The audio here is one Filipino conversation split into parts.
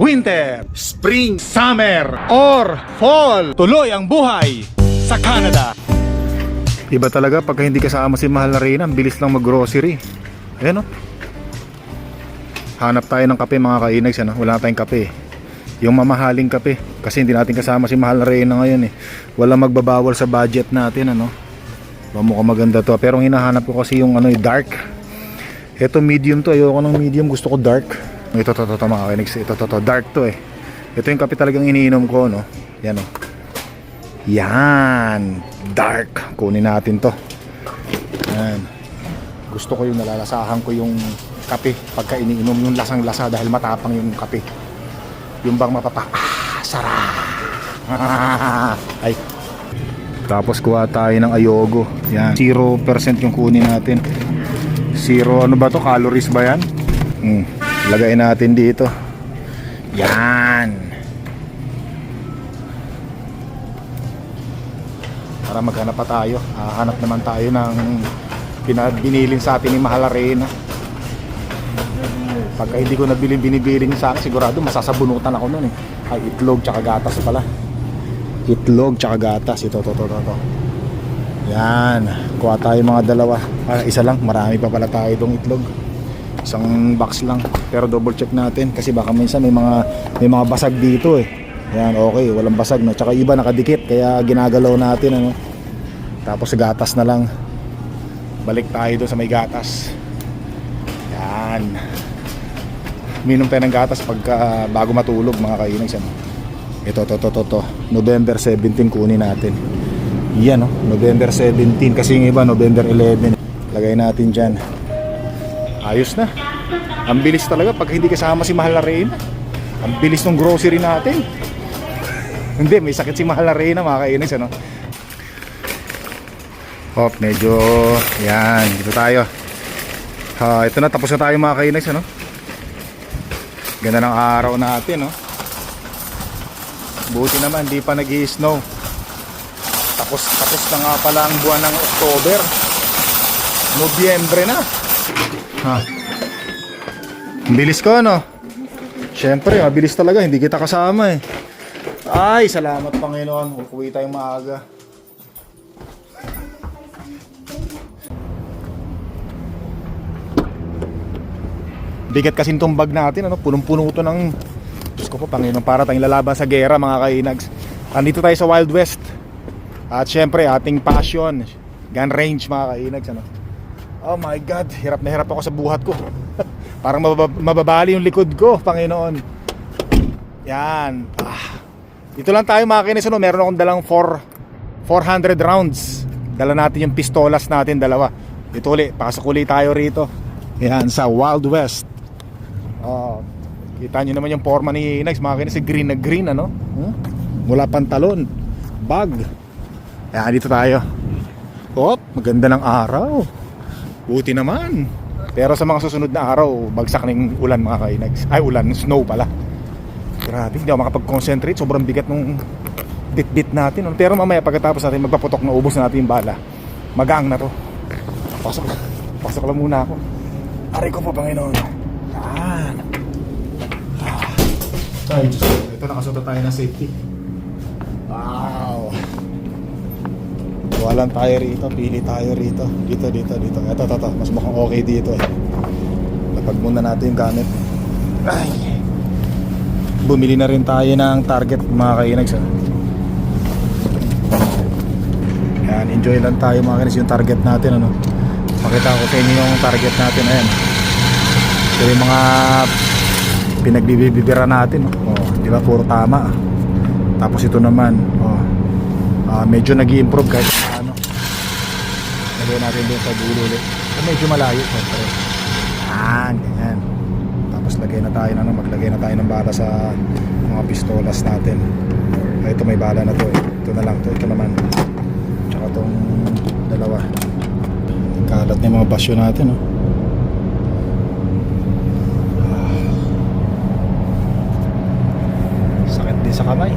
winter, spring, summer, or fall. Tuloy ang buhay sa Canada. Iba talaga pagka hindi kasama si mahal na Reyna. Ang bilis lang mag-grocery. Ayan o. Hanap tayo ng kape mga kainags. Wala tayong kape. Yung mamahaling kape. Kasi hindi natin kasama si mahal na Reyna ngayon eh. Wala magbabawal sa budget natin ano. Mukhang maganda to. Pero ang hinahanap ko kasi yung dark. Ito medium to. Ayoko ng medium. Gusto ko dark. Ito mga kainags. Ito dark to eh. Ito yung kape talagang iniinom ko no. Yan o. Yan. Dark. Kunin natin to. Yan. Gusto ko yung nalalasahan ko yung kape pagka iniinom, yung lasang-lasa dahil matapang yung kape. Yung bang sarap. Ay. Tapos kuha tayo ng ayogo. Yan. 0% yung kunin natin. 0 ano ba to? Calories ba yan? Lagay natin dito. Yan. Para maghanap pa tayo. Hanap naman tayo ng binilin sa atin ni Mahal na Reyna. Pagka hindi ko binibilin sa akin, sigurado masasabunutan ako nun eh. Ay, itlog tsaka gatas pala. Itlog tsaka gatas. Ito. Yan. Kuha tayo mga dalawa. Isa lang. Marami pa pala tayo itong itlog. Isang box lang. Pero double check natin. Kasi baka minsan may mga basag dito eh. Yan, okay. Walang basag no. Tsaka iba nakadikit. Kaya ginagalaw natin ano. Tapos gatas na lang. Balik tayo doon sa may gatas. Yan. Minom tayo ng gatas pagka bago matulog mga kainags. Ito. November 17 kunin natin. Yan no, November 17 kasi yung iba November 11. Lagay natin dyan. Ayos na. Ang bilis talaga pag hindi kasama si Mahal na Reyna. Ang bilis ng grocery natin. Hindi, may sakit si Mahal na Reyna mga kainags ano. Medyo yan, dito tayo. Ito na, tapos na tayo mga kainags ano. Ganda ng araw natin no. Buti naman hindi pa nag-i-snow. Tapos na nga pala ang buwan ng October. Nobyembre na. Ang bilis ko no. Siyempre mabilis talaga, hindi kita kasama eh. Ay salamat Panginoon. Uuwi tayong maaga. Bigat kasi itong bag natin ano? Punong-puno ito ng Diyos ko po Panginoon, para tayong lalaban sa gera mga kainags. Andito tayo sa Wild West. At syempre ating passion, gun range mga kainags ano? Oh my God, hirap na hirap ako sa buhat ko. Parang mababali yung likod ko Panginoon. Yan. Dito lang tayo mga kainags ano? Meron akong dalang 400 rounds. Dala natin yung pistolas natin dalawa. Ito ulit, pasok ulit tayo rito. Yan sa Wild West. Kita nyo naman yung forma ni Inags mga kainags, green na green ano. Mula pantalon, bag. Yan, dito tayo. Maganda ng araw. Buti naman. Pero sa mga susunod na araw, bagsak ng ulan mga kainags. Ay ulan, snow pala. Grabe, hindi ako makapag-concentrate. Sobrang bigat nung bit natin. Pero mamaya pagkatapos natin magpaputok na ubos na natin yung bala, magaang na to. Pasok lang muna ako. Aray ko po Panginoon. Yan. Ay, Diyos ko. Ito nakasuot tayo ng safety. Wow. Walang tayo rito. Pili tayo rito. Dito. Ito. Mas mukhang okay dito eh. Lapag muna natin yung gamit. Ay. Bumili na rin tayo ng target mga kainags. Yan. Enjoy lang tayo mga kainags yung target natin ano. Pakita ko sa inyo yung target natin. Ayan. Ito yung mga pinagbibibira natin di ba puro tama tapos ito naman medyo nag-i-improve kahit ano. Lagay natin doon sa dulo ulit medyo malayo syempre. Ganyan. Tapos maglagay na tayo ng bala sa mga pistolas natin. Ito may bala na to ito na lang to, ito naman tsaka tong dalawa. Kalat na yung mga basyo natin sakit din sa kamay.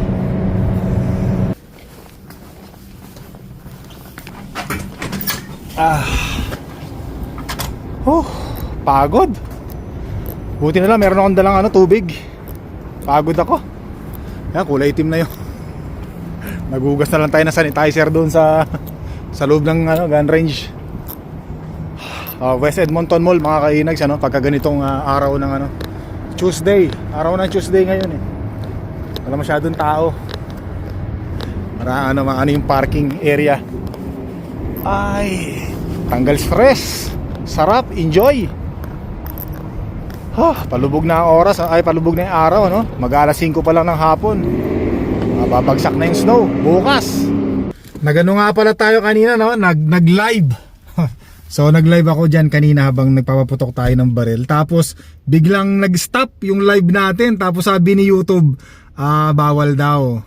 Pagod. Buti na lang meron akong dalang tubig. Pagod ako. Yan, kulay itim na yun. Nagugas na lang tayo ng sanitizer doon sa loob ng gun range. West Edmonton Mall mga kainags, pagka ganitong araw ng Tuesday. Araw ng Tuesday ngayon eh. Wala masyadong tao. Para ano yung parking area. Ay, tanggal stress. Sarap, enjoy. Palubog na ang oras, palubog na yung araw, Mag-alas 5 pa lang ng hapon. Babagsak na yung snow bukas. Nagano nga pala tayo kanina, nag-live. So nag-live ako dyan kanina habang nagpapaputok tayo ng baril. Tapos biglang nag-stop yung live natin. Tapos sabi ni YouTube, bawal daw.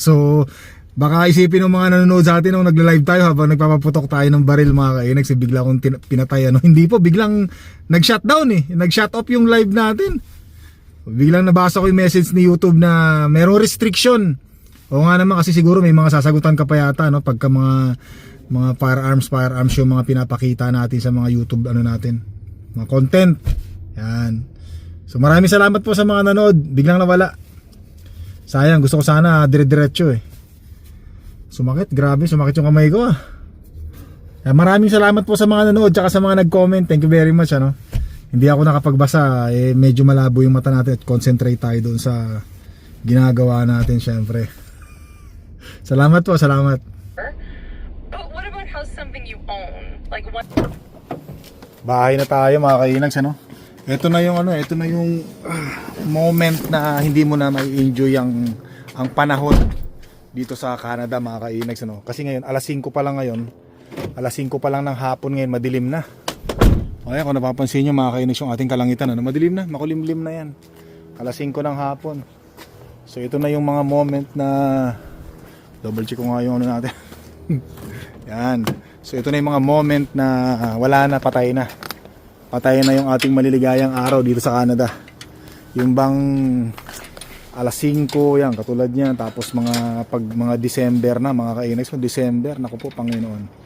So baka isipin ng mga nanonood sa atin nung nagla-live tayo habang nagpapaputok tayo ng baril mga kainags, bigla akong pinatay. Hindi po, biglang nag-shutdown nag-shut off yung live natin. Biglang nabasa ko yung message ni YouTube na merong restriction. O nga naman, kasi siguro may mga sasagutan ka pa yata pagka mga firearms yung mga pinapakita natin sa mga YouTube natin, mga content. Yan. So maraming salamat po sa mga nanood. Biglang nawala. Sayang, gusto ko sana dire-diretso Sumakit, grabe, sumakit yung kamay ko Maraming salamat po sa mga nanood tsaka sa mga nag-comment. Thank you very much Hindi ako nakapagbasa, medyo malabo yung mata natin at concentrate tayo doon sa ginagawa natin syempre. Salamat po, salamat. But what about how something you own? Like what? Bahay na tayo mga kainags, Ito na yung moment na hindi mo na mai-enjoy ang panahon dito sa Canada mga kainags, Kasi ngayon alas 5 pa lang ng hapon ngayon, madilim na. Okay, kung napapansin nyo mga kainags yung ating kalangitan, madilim na, makulimlim na yan. Alas 5 ng hapon. So ito na yung mga moment na double check ko nga yung natin. Yan. So ito na yung mga moment na wala na, patay na. Patay na yung ating maliligayang araw dito sa Canada. Yung bang alas 5 yan, katulad niyan. Tapos mga December na, mga kainags, December, naku po, Panginoon.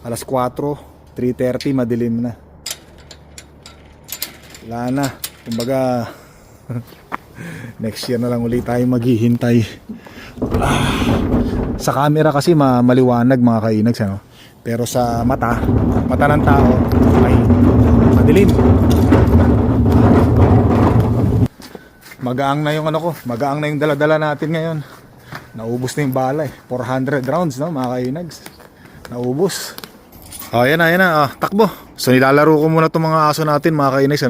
Alas 4, 3:30, madilim na. Wala na. Kumbaga next year na lang ulit tayo maghihintay. Sa camera kasi maliwanag mga kainags, pero sa mata ng tao ay madilim. Magaang na yung magaang na yung dala-dala natin ngayon. Naubos na yung bala 400 rounds mga kainags. Naubos. Ayan na, takbo. So nilalaro ko muna itong mga aso natin mga kainags,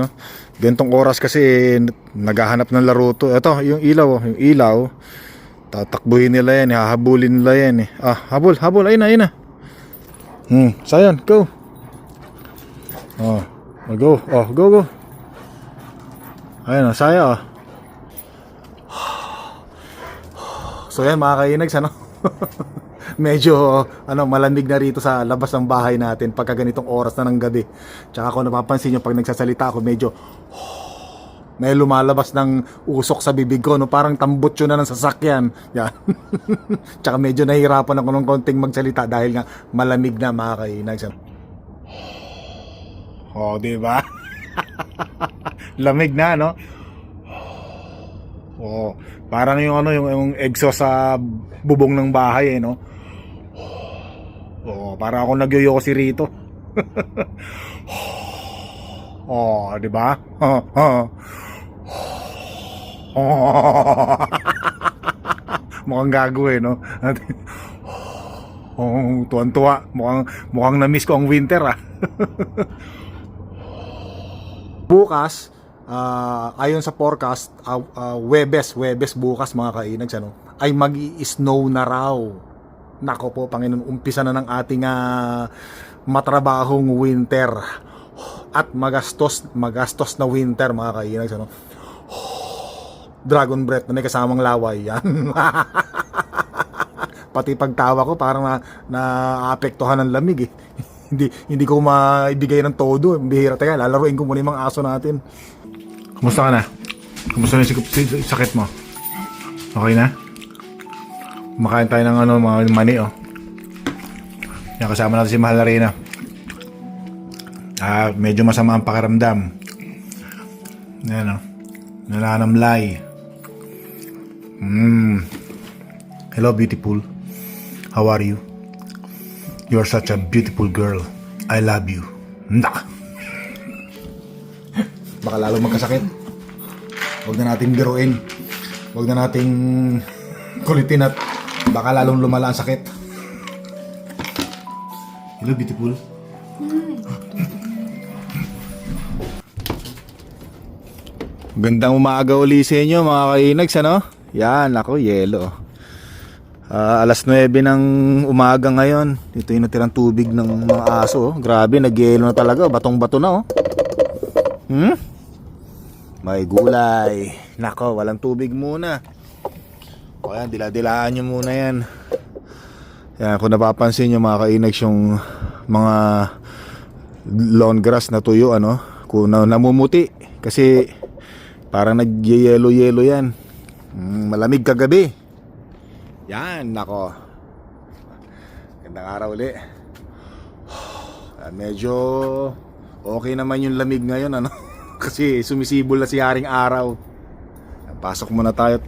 Gantong oras kasi naghahanap ng laro to. Ito, yung ilaw, tatakbuhin nila yan, hahabulin nila yan habol, ayun na. Sayan, go. Go. Ayun, saya So yan mga kainags, medyo malamig na rito sa labas ng bahay natin pagka ganitong oras na ng gabi. Tsaka kung napapansin nyo, pag nagsasalita ako, medyo may lumalabas ng usok sa bibig ko, parang tambutso na ng sasakyan. Yan. Tsaka medyo nahihirapan ako ng konting magsalita dahil nga malamig na mga kainags. Diba? Lamig na, parang yung exhaust sa bubong ng bahay para ako nagyoyo si rito. Di ba? Mukhang gago tuwan-tuwa. Mukhang na-miss ko ang winter Bukas, ayon sa forecast, Webes bukas mga kainags, ay mag-i-snow na raw. Nako po, Panginoon, umpisa na ng ating matrabahong winter. At magastos na winter mga kainags, Dragon breath na may kasamang laway yan. Pati pagtawa ko parang naapektuhan ng lamig hindi ko maibigay ng todo. Bihira. Teka, lalaruin ko muna yung mga aso natin. Kumusta ka na? Kumusta na yung sakit mo? Okay na? Makain tayo ng mga mani Yan, kasama natin si Mahal na Reyna. Medyo masama ang pakiramdam. Yan nananamlay. Hello, beautiful. How are you? You're such a beautiful girl. I love you. Nak. Baka lalo magkasakit. Huwag na nating biruin. Huwag na nating kulitin at baka lalong lumala ang sakit. Hello, beautiful. Gandang umaga uli sa inyo mga kainags, ano? Yan, ako, yelo. Alas 9 ng umaga ngayon. Ito yung natirang tubig ng mga aso. Grabe, nag-yelo na talaga. Batong-bato na, oh. May gulay. Nako, walang tubig muna. O yan, dila-dilaan nyo muna yan. Yan, kung napapansin nyo mga kainags, yung mga lawn grass na tuyo, ano? Kung namumuti. Kasi parang nag-yelo-yelo yan. Malamig kagabi. Yan, nako. Gandang araw ulit. Medyo okay naman yung lamig ngayon, ano? Kasi sumisibol na si Haring Araw. Pasok muna tayo.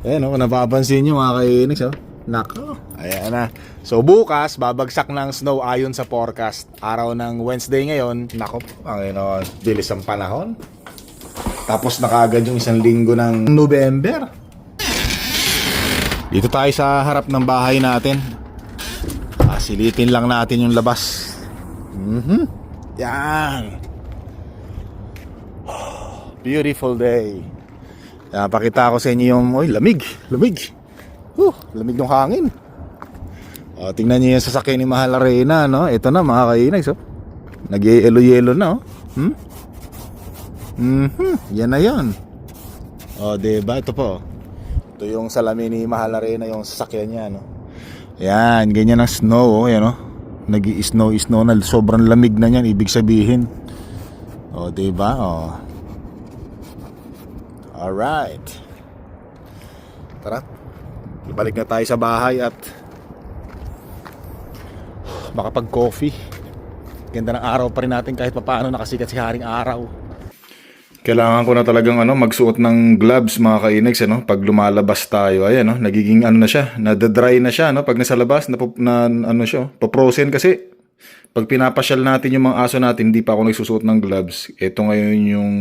Ayan, kung napapansin nyo mga kainags, oh. Nako, ayan na. So bukas, babagsak ng snow ayon sa forecast. Araw ng Wednesday ngayon. Nako, ang bilis ang panahon. Tapos na kaagad yung isang linggo ng November. Dito tayo sa harap ng bahay natin. Silitin lang natin yung labas. Yan. Beautiful day. Yan, pakita ko sa inyo yung lamig. Lamig ng hangin. Tingnan niyo yung sasakyan ni Mahal Arena, no? Ito na mga kainags, oh. Nag-yelo-yelo na, oh. Yan na yan. Diba? Ito po. Ito yung salamin ni Mahal Arena, yung sasakyan niya, no? Yan, ganyan ang snow, oh. Yan, oh. Nag-i-snow na. Sobrang lamig na yan, ibig sabihin. Diba? Alright. Tara. Ibalik na tayo sa bahay at makapag-coffee. Ganda ng araw pa rin natin kahit papaano nakasikat si Haring Araw. Kailangan ko na talagang magsuot ng gloves mga kainags, ano, pag lumalabas tayo. Ayan, no, nagiging na siya, nadadry na siya, no, pag nasa labas siya, paprosen kasi pag pinapasyal natin yung mga aso natin, hindi pa ako nagsusuot ng gloves. Ito ngayon yung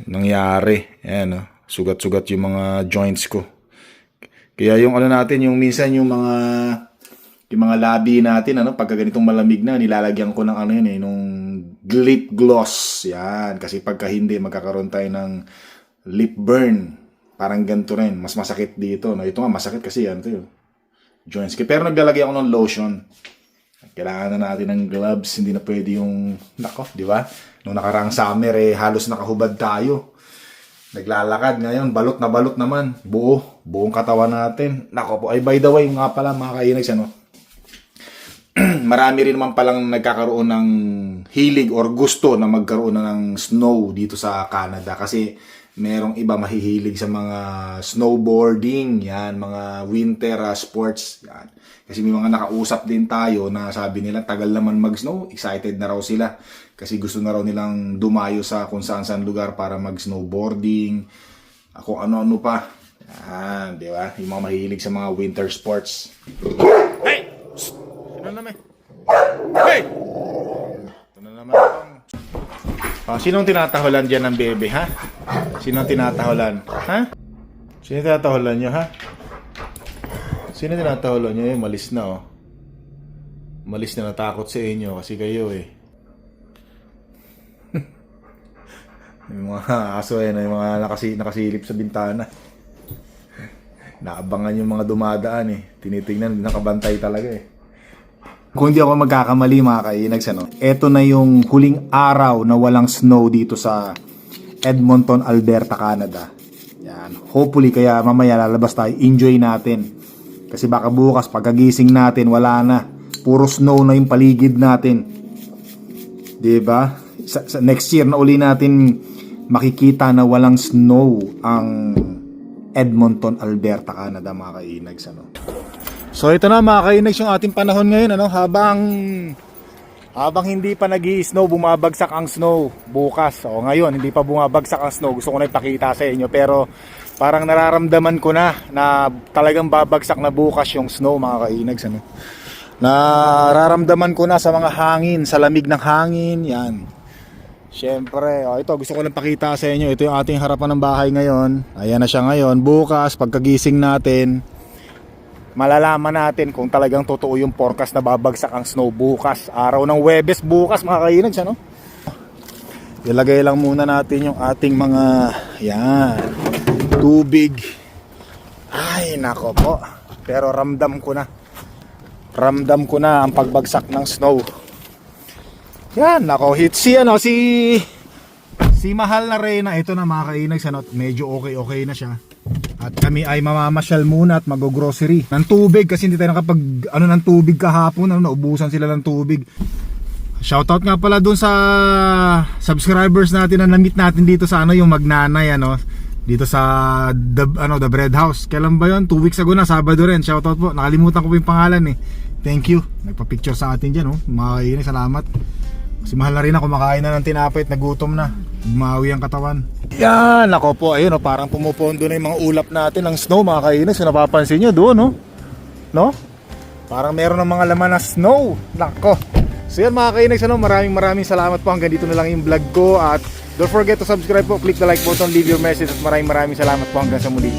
nangyari. Ayan, no, sugat-sugat yung mga joints ko. Kaya yung natin, yung minsan yung mga labi natin, pagka ganitong malamig na, nilalagyan ko ng nung lip gloss. Yan, kasi pagka hindi, magkakaroon tayo ng lip burn. Parang ganito rin, mas masakit dito. No? Ito nga, masakit kasi yan, ito joints. Pero naglalagay ako ng lotion. Kailangan na natin ng gloves, hindi na pwede yung, di ba? Nung nakaraang summer, halos nakahubad tayo. Naglalakad ngayon, balot na balot naman. Buong katawan natin. Nako po, ay by the way, nga pala mga kainags, marami rin naman palang nagkakaroon ng hilig or gusto na magkaroon ng snow dito sa Canada. Kasi merong iba mahihilig sa mga snowboarding, yan, mga winter sports. Yan. Kasi may mga nakausap din tayo na sabi nila tagal naman mag-snow, excited na raw sila. Kasi gusto na raw nilang dumayo sa kung saan lugar para mag-snowboarding, kung ano-ano pa. Yan, di ba? Yung mga mahilig sa mga winter sports. Hey! Ano naman? Hey! Ito na naman itong... sinong tinatahulan dyan ng bebe, ha? Sinong tinatahulan? Ha? Sino tinatahulan nyo, ha? Sino tinatahulan nyo? Malis na, oh. Malis na, natakot sa inyo kasi kayo, Yung mga aso, yung mga nakasilip sa bintana. Naabangan yung mga dumadaan, Tinitingnan, nakabantay talaga, Kung hindi ako magkakamali mga kainags, eto na yung huling araw na walang snow dito sa Edmonton, Alberta, Canada. Yan. Hopefully, kaya mamaya lalabas tayo, enjoy natin. Kasi baka bukas, pagkagising natin, wala na. Puro snow na yung paligid natin. Diba? Sa next year na uli natin makikita na walang snow ang Edmonton, Alberta, Canada, mga kainags, So ito na mga kainags yung ating panahon ngayon, habang hindi pa nag-i-snow, bumabagsak ang snow bukas. O ngayon, hindi pa bumabagsak ang snow. Gusto ko na ipakita sa inyo, pero Parang nararamdaman ko na talagang babagsak na bukas yung snow, mga kainags, ano. Nararamdaman ko na sa mga hangin, sa lamig ng hangin, yan. Siyempre, ito gusto ko lang pakita sa inyo. Ito yung ating harapan ng bahay ngayon. Ayan na siya ngayon. Bukas, pagkagising natin, malalaman natin kung talagang totoo yung forecast na babagsak ang snow bukas. Araw ng Huwebes bukas, mga kainags, ano. Ilagay lang muna natin yung ating mga, yan, tubig. Ay, nako po. Pero ramdam ko na ang pagbagsak ng snow. Yan, nako, si mahal na Reyna. Ito na, mga kainags, ano, medyo okay na siya. At kami ay mamamasyal muna at mag-grocery ng tubig, kasi hindi tayo nakapag ng tubig kahapon, naubusan sila ng tubig. Shoutout nga pala dun sa subscribers natin na na-meet natin dito sa yung Magnanay, dito sa the Bread House. Kailan ba yun? 2 weeks ago na, Sabado rin. Shoutout po, nakalimutan ko po yung pangalan eh. Thank you, nagpa-picture sa atin dyan, mga salamat. Kasi mahal na rin ako, kumakain na ng tinapay at nagutom na, bumawi ang katawan. Yan, ako po, ayun, parang pumupondo na yung mga ulap natin ng snow, mga kainis. Kung napapansin nyo doon, no? Parang meron ng mga laman na snow. Nako. So yan, mga kainis, maraming salamat po. Hanggang dito na lang yung vlog ko. At don't forget to subscribe po, click the like button, leave your message. At maraming salamat po, hanggang sa muli.